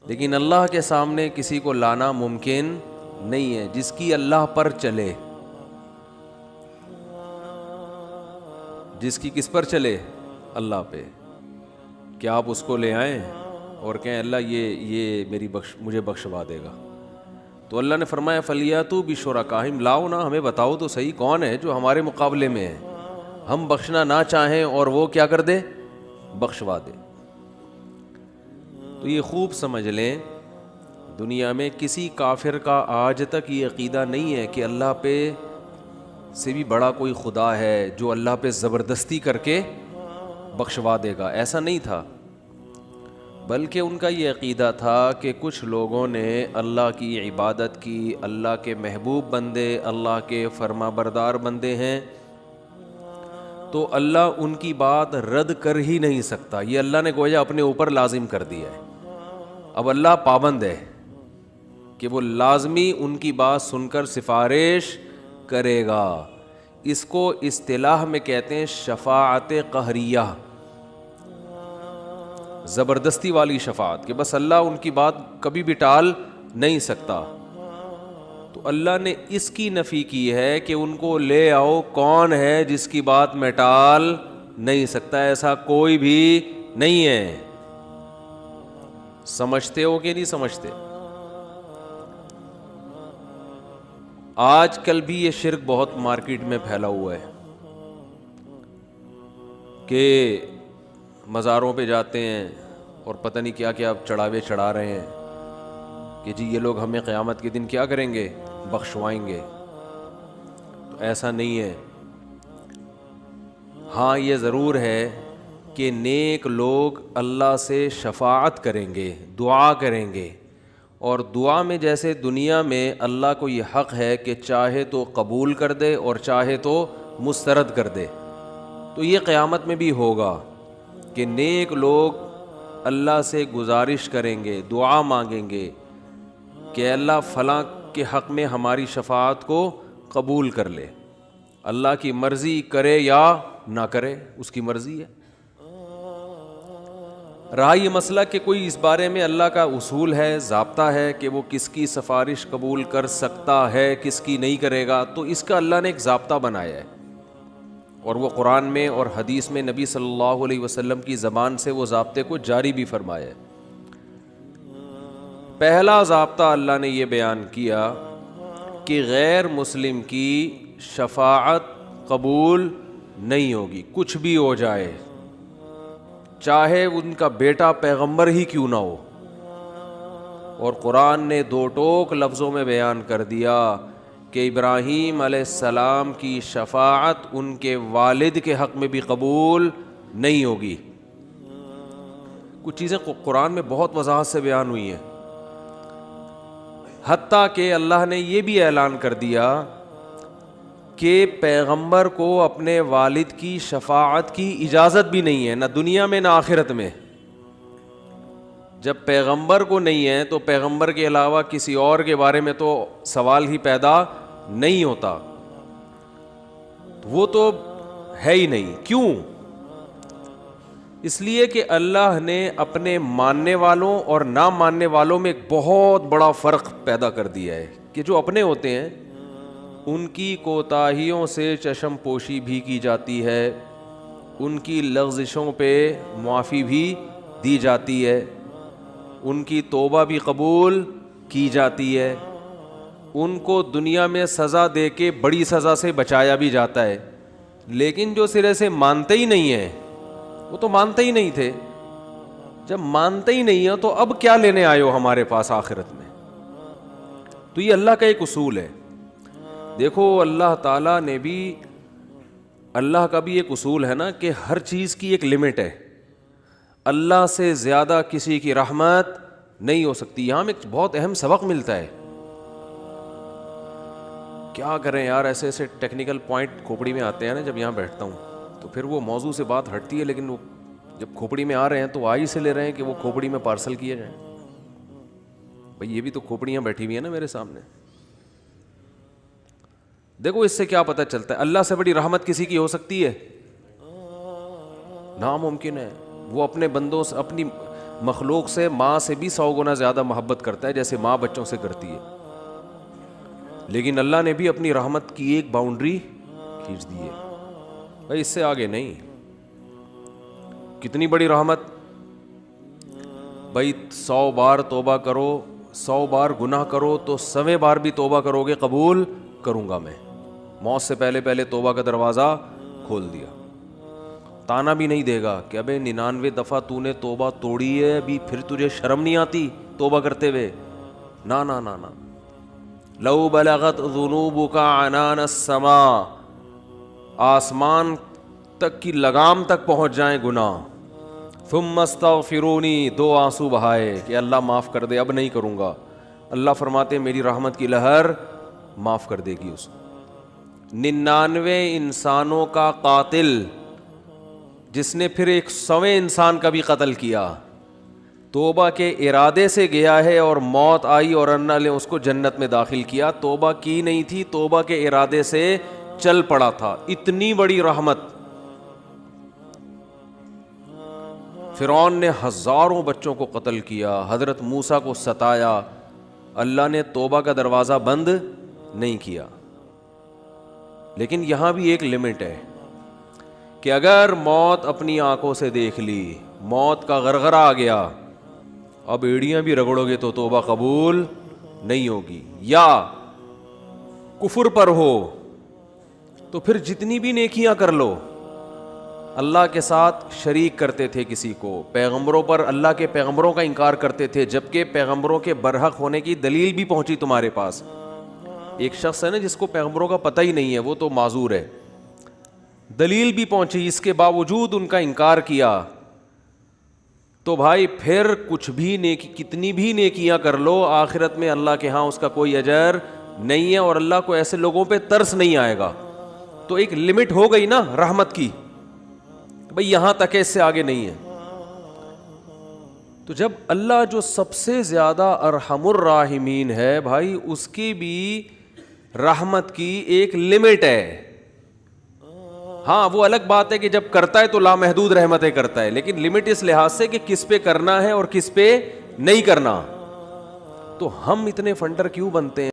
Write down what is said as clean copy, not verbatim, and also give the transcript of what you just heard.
لیکن اللہ کے سامنے کسی کو لانا ممکن نہیں ہے. جس کی اللہ پر چلے, جس کی کس پر چلے؟ اللہ پہ. کیا آپ اس کو لے آئیں اور کہیں اللہ یہ میری مجھے بخشوا دے گا؟ تو اللہ نے فرمایا فَلْيَأْتُوا بِشُرَكَائِهِمْ, لاؤ نا, ہمیں بتاؤ تو صحیح کون ہے جو ہمارے مقابلے میں ہے, ہم بخشنا نہ چاہیں اور وہ کیا کر دے؟ بخشوا دے. تو یہ خوب سمجھ لیں, دنیا میں کسی کافر کا آج تک یہ عقیدہ نہیں ہے کہ اللہ پہ سے بھی بڑا کوئی خدا ہے جو اللہ پہ زبردستی کر کے بخشوا دے گا. ایسا نہیں تھا, بلکہ ان کا یہ عقیدہ تھا کہ کچھ لوگوں نے اللہ کی عبادت کی, اللہ کے محبوب بندے, اللہ کے فرما بردار بندے ہیں, تو اللہ ان کی بات رد کر ہی نہیں سکتا. یہ اللہ نے گویا اپنے اوپر لازم کر دیا ہے. اب اللہ پابند ہے کہ وہ لازمی ان کی بات سن کر سفارش کرے گا. اس کو اصطلاح میں کہتے ہیں شفاعت قہریہ, زبردستی والی شفاعت, کہ بس اللہ ان کی بات کبھی بھی ٹال نہیں سکتا. تو اللہ نے اس کی نفی کی ہے کہ ان کو لے آؤ, کون ہے جس کی بات میں ٹال نہیں سکتا؟ ایسا کوئی بھی نہیں ہے. سمجھتے ہو کہ نہیں سمجھتے؟ آج کل بھی یہ شرک بہت مارکیٹ میں پھیلا ہوا ہے کہ مزاروں پہ جاتے ہیں اور پتہ نہیں کیا کیا چڑھاوے چڑھا رہے ہیں کہ جی یہ لوگ ہمیں قیامت کے دن کیا کریں گے؟ بخشوائیں گے. تو ایسا نہیں ہے. ہاں یہ ضرور ہے کہ نیک لوگ اللہ سے شفاعت کریں گے, دعا کریں گے, اور دعا میں جیسے دنیا میں اللہ کو یہ حق ہے کہ چاہے تو قبول کر دے اور چاہے تو مسترد کر دے, تو یہ قیامت میں بھی ہوگا کہ نیک لوگ اللہ سے گزارش کریں گے, دعا مانگیں گے کہ اللہ فلاں کے حق میں ہماری شفاعت کو قبول کر لے. اللہ کی مرضی کرے یا نہ کرے, اس کی مرضی ہے. رہا یہ مسئلہ کہ کوئی اس بارے میں اللہ کا اصول ہے, ضابطہ ہے کہ وہ کس کی سفارش قبول کر سکتا ہے, کس کی نہیں کرے گا, تو اس کا اللہ نے ایک ضابطہ بنایا ہے, اور وہ قرآن میں اور حدیث میں نبی صلی اللہ علیہ وسلم کی زبان سے وہ ضابطے کو جاری بھی فرمایا ہے. پہلا ضابطہ اللہ نے یہ بیان کیا کہ غیر مسلم کی شفاعت قبول نہیں ہوگی, کچھ بھی ہو جائے, چاہے ان کا بیٹا پیغمبر ہی کیوں نہ ہو. اور قرآن نے دو ٹوک لفظوں میں بیان کر دیا کہ ابراہیم علیہ السلام کی شفاعت ان کے والد کے حق میں بھی قبول نہیں ہوگی. کچھ چیزیں قرآن میں بہت وضاحت سے بیان ہوئی ہیں, حتیٰ کہ اللہ نے یہ بھی اعلان کر دیا کہ پیغمبر کو اپنے والد کی شفاعت کی اجازت بھی نہیں ہے, نہ دنیا میں نہ آخرت میں. جب پیغمبر کو نہیں ہے تو پیغمبر کے علاوہ کسی اور کے بارے میں تو سوال ہی پیدا نہیں ہوتا, وہ تو ہے ہی نہیں. کیوں؟ اس لیے کہ اللہ نے اپنے ماننے والوں اور نہ ماننے والوں میں ایک بہت بڑا فرق پیدا کر دیا ہے کہ جو اپنے ہوتے ہیں ان کی کوتاہیوں سے چشم پوشی بھی کی جاتی ہے, ان کی لغزشوں پہ معافی بھی دی جاتی ہے, ان کی توبہ بھی قبول کی جاتی ہے, ان کو دنیا میں سزا دے کے بڑی سزا سے بچایا بھی جاتا ہے. لیکن جو سرے سے مانتے ہی نہیں ہیں, وہ تو مانتے ہی نہیں تھے, جب مانتے ہی نہیں ہیں تو اب کیا لینے آئے ہو ہمارے پاس آخرت میں؟ تو یہ اللہ کا ایک اصول ہے. دیکھو اللہ تعالیٰ نے بھی, اللہ کا بھی ایک اصول ہے نا کہ ہر چیز کی ایک لمٹ ہے. اللہ سے زیادہ کسی کی رحمت نہیں ہو سکتی. یہاں میں ایک بہت اہم سبق ملتا ہے. کیا کریں یار, ایسے ایسے ٹیکنیکل پوائنٹ کھوپڑی میں آتے ہیں نا جب یہاں بیٹھتا ہوں, تو پھر وہ موضوع سے بات ہٹتی ہے, لیکن وہ جب کھوپڑی میں آ رہے ہیں تو آئی سے لے رہے ہیں کہ وہ کھوپڑی میں پارسل کیے جائیں. بھئی یہ بھی تو کھوپڑیاں بیٹھی ہوئی ہیں نا میرے سامنے. دیکھو اس سے کیا پتہ چلتا ہے, اللہ سے بڑی رحمت کسی کی ہو سکتی ہے؟ ناممکن ہے. وہ اپنے بندوں سے اپنی مخلوق سے ماں سے بھی 100 گنا زیادہ محبت کرتا ہے جیسے ماں بچوں سے کرتی ہے. لیکن اللہ نے بھی اپنی رحمت کی ایک باؤنڈری کھینچ دی ہے بھائی, اس سے آگے نہیں. کتنی بڑی رحمت بھائی, 100 بار توبہ کرو, 100 بار گناہ کرو تو 100ویں بار بھی توبہ کرو گے قبول کروں گا میں. موت سے پہلے پہلے توبہ کا دروازہ کھول دیا. تانا بھی نہیں دے گا کہ ابے 99 دفعہ تو نے توبہ توڑی ہے, ابھی پھر تجھے شرم نہیں آتی توبہ کرتے ہوئے. نا نا نا نا, لو بلغت ذنوبک عنان السماء, آسمان تک کی لگام تک پہنچ جائیں گناہ, ثم استغفرونی, 2 آنسو بہائے کہ اللہ معاف کر دے, اب نہیں کروں گا. اللہ فرماتے میری رحمت کی لہر معاف کر دے گی اس کو. 99 انسانوں کا قاتل جس نے پھر 100ویں انسان کا بھی قتل کیا, توبہ کے ارادے سے گیا ہے اور موت آئی اور اللہ نے اس کو جنت میں داخل کیا. توبہ کی نہیں تھی, توبہ کے ارادے سے چل پڑا تھا. اتنی بڑی رحمت. فرعون نے ہزاروں بچوں کو قتل کیا, حضرت موسیٰ کو ستایا, اللہ نے توبہ کا دروازہ بند نہیں کیا. لیکن یہاں بھی ایک لمٹ ہے کہ اگر موت اپنی آنکھوں سے دیکھ لی, موت کا غرغرہ آ گیا, اب ایڑیاں بھی رگڑو گے تو توبہ قبول نہیں ہوگی, یا کفر پر ہو تو پھر جتنی بھی نیکیاں کر لو. اللہ کے ساتھ شریک کرتے تھے کسی کو, پیغمبروں پر, اللہ کے پیغمبروں کا انکار کرتے تھے جبکہ پیغمبروں کے برحق ہونے کی دلیل بھی پہنچی تمہارے پاس. ایک شخص ہے نا جس کو پیغمبروں کا پتہ ہی نہیں ہے, وہ تو معذور ہے, دلیل بھی پہنچی, اس کے باوجود ان کا انکار کیا. تو بھائی پھر کچھ بھی نیکی, کتنی بھی نیکیاں کر لو, آخرت میں اللہ کے ہاں اس کا کوئی اجر نہیں ہے اور اللہ کو ایسے لوگوں پہ ترس نہیں آئے گا. تو ایک لمٹ ہو گئی نا رحمت کی, بھئی یہاں تک ہے, اس سے آگے نہیں ہے. تو جب اللہ جو سب سے زیادہ ارحم الراحمین ہے بھائی, اس کی بھی رحمت کی ایک لمٹ ہے. ہاں وہ الگ بات ہے کہ جب کرتا ہے تو لامحدود رحمتیں کرتا ہے, لیکن لمٹ اس لحاظ سے کہ کس پہ کرنا ہے اور کس پہ نہیں کرنا. تو ہم اتنے فنڈر کیوں بنتے ہیں؟